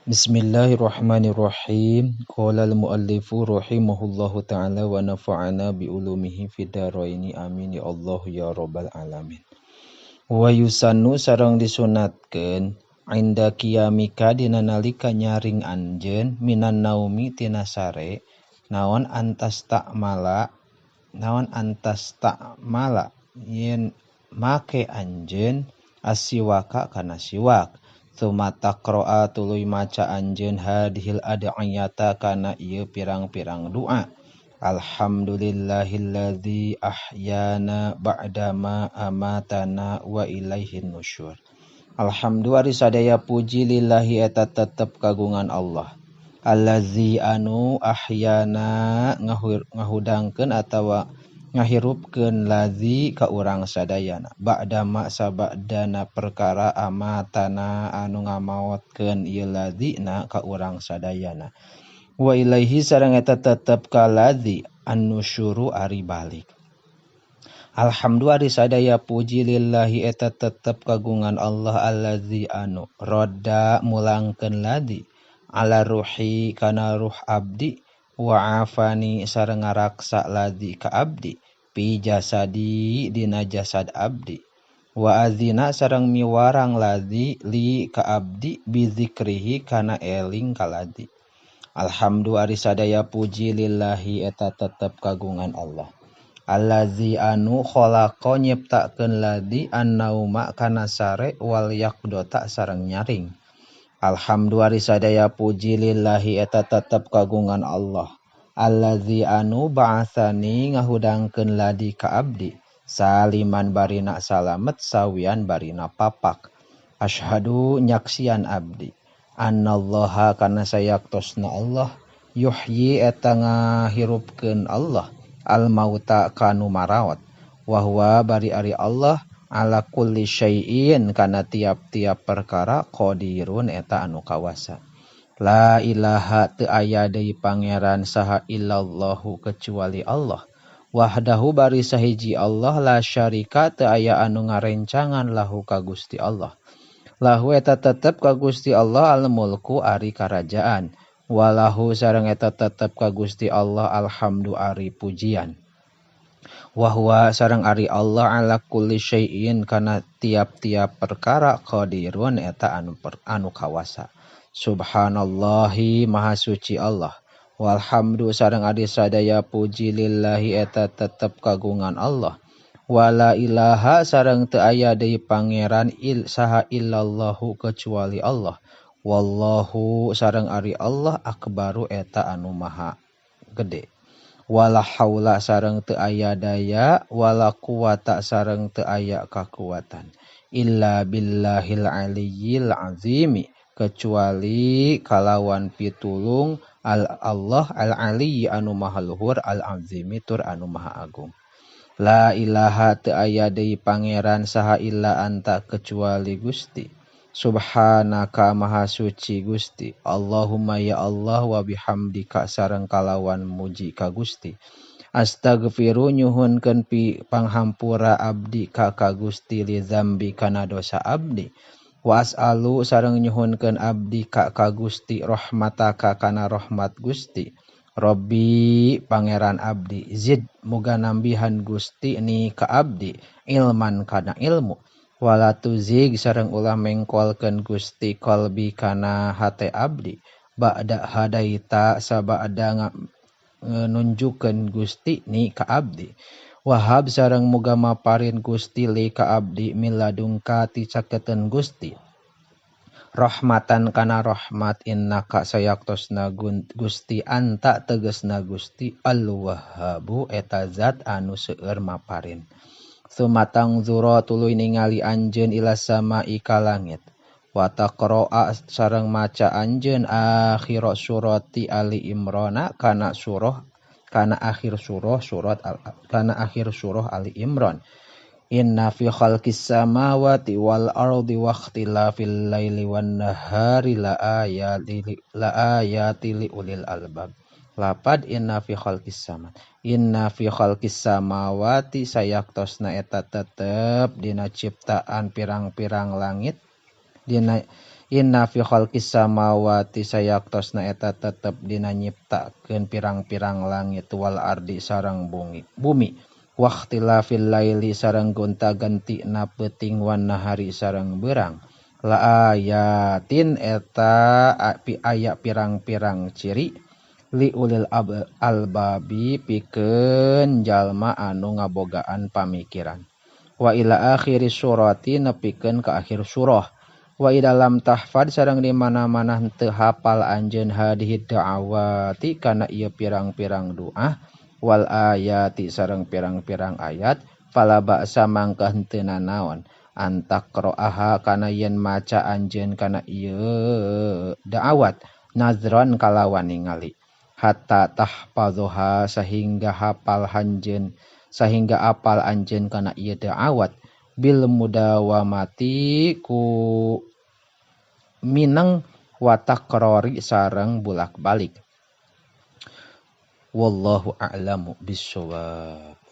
Bismillahirrahmanirrahim. Qala al-muallifu rahimahullahu ta'ala wa nafa'ana bi ulumihi fid dharaini amin ya Allah ya rabbal alamin. Wa yusannu sareng disunatkeun inda qiyamika dina nalika nyaring anjeun minan naumi tina sare naon antas ta'mala yen make anjeun asiwaka kana siwak. Sumata qro'a tuluy maca anjeun hadhil ad'iyata kana ieu pirang-pirang doa. Alhamdulillahilladzi ahyana ba'dama amatana wa ilaihin nusyur. Alhamdulillah sadaya puji lillahi eta tetep kagungan Allah. Allazi anu ahyana ngahudangkeun atawa ngahirupkeun lazi ka urang sadayana ba'dama sabadana perkara amatana anu ngamaotkeun ieu lazina ka urang sadayana wa ilaihi sareng eta tetep ka lazi an-nusyuru ari balik. Alhamdulillah sadaya puji lillahi eta tetep kagungan Allah allazi anu rodda mulangkeun lazi ala ruhi kana ruh abdi wa afani sareng ngaraksa lazi ka abdi pi jasadi dina jasad abdi wa azina sareng miwarang lazi li ka abdi bi zikrihi kana eling ka lazi. Alhamdulillah sadaya puji lillahi eta tetep kagungan Allah allazi anu khalaqa nyiptakeun lazi an-nauma kana sare wal yaqdota sareng nyaring. Alhamdulillah sadaya puji lillahi eta tetep kagungan Allah allazi anu ba'atsani ngahudangkeun ladi ka abdi saliman barina salamet sawian barina papak. Asyhadu nyaksian abdi annallaha kana sayaktosna Allah yuhyi eta ngahirupkeun Allah al mauta kanu marawat wa huwa bari ari Allah ala kulli syai'in kana tiap-tiap perkara qadirun eta anu kawasa. La ilaha teu aya deui pangeran saha illallahu kecuali Allah. Wahdahu bari sahiji Allah la syarika teu aya anu ngarencangan lahu ka Gusti Allah. Lahu eta tetep ka Gusti Allah al mulku ari karajaan. Walahu sareng eta tetep ka Gusti Allah alhamdu ari pujian. Wahwa sareng ari Allah ala kulli syai'in kana tiap-tiap perkara qadirun eta anu kawasa. Subhanallahi maha suci Allah. Walhamdu sareng ari sadaya puji lillahi eta tetep kagungan Allah. Wala ilaha sareng teu aya deui pangeran saha illallahu kecuali Allah. Wallahu sareng ari Allah akbaru eta anu maha gede. Wala haula sareng teu aya daya wala quwata sareng teu aya kakuatan illa billahil aliyyil azimi kecuali kalawan pitulung Allah al-ali anu maha luhur al-azimi tur anu maha agung. La ilaha teu aya deui pangeran saha illa anta kecuali Gusti. Subhanaka maha suci Gusti. Allahumma ya Allah wa bihamdika sareng kalawan muji ka Gusti. Astaghfiru nyuhunkeun pi panghampura abdi ka Gusti li dzambi kana dosa abdi. Was'alu sareng nyuhunkeun abdi ka Gusti rahmataka kana rahmat Gusti. Robbi pangeran abdi zid muga nambihan Gusti ni ka abdi ilman kana ilmu. Wala tuzig sareng ulah mengkolkeun Gusti qalbi kana hate abdi ba'da hadaita sabada nunjukkeun Gusti ni ka abdi. Wahab sareng muga maparin Gusti li ka abdi miladungka ti caketeun Gusti rahmatan kana rahmat innaka sayaktosna Gusti anta tegasna Gusti al-wahhabu eta zat anu seueur maparin. Sumatang zura tuluy ningali anjeun ila samai ka langit wa taqra'a sareng maca anjeun akhir surati Ali Imran kana akhir surah Ali Imran. Inna fi khalqis samawati wal ardi wa ikhtilafil laili wan nahari la ayati li ulil albab. Lapad inna fi khalqis samawati sayaktosna eta tetep dina ciptaan pirang-pirang langit dina Inna fi khalqis samawati sayaktosna eta tetep dina nyiptakeun pirang-pirang langit wal ardi sareng bumi. Waqtilafil laili sareng gonta-gantina peuting wan nahari sareng beurang. La ayatin eta aya pirang-pirang ciri li ulil albabi pikeun jalma anu ngabogaan pamikiran. Wa ila akhiri surati nepikeun ka akhir surah. Wa dalam tahfad sareng di mana-mana teu hafal anjeun hadihi da'awati kana ieu pirang-pirang doa wal ayati sareng pirang-pirang ayat fala ba'sa mangka henteu nanaon antak qira'aha kana yen maca anjeun kana ieu da'awat nazron kalawan ningali hatta tahfadhuha sehingga apal anjeun kana ieu da'awat bil mudawamati ku mineng watakrori sareng bulak-balik. Wallahu a'lamu bissawab.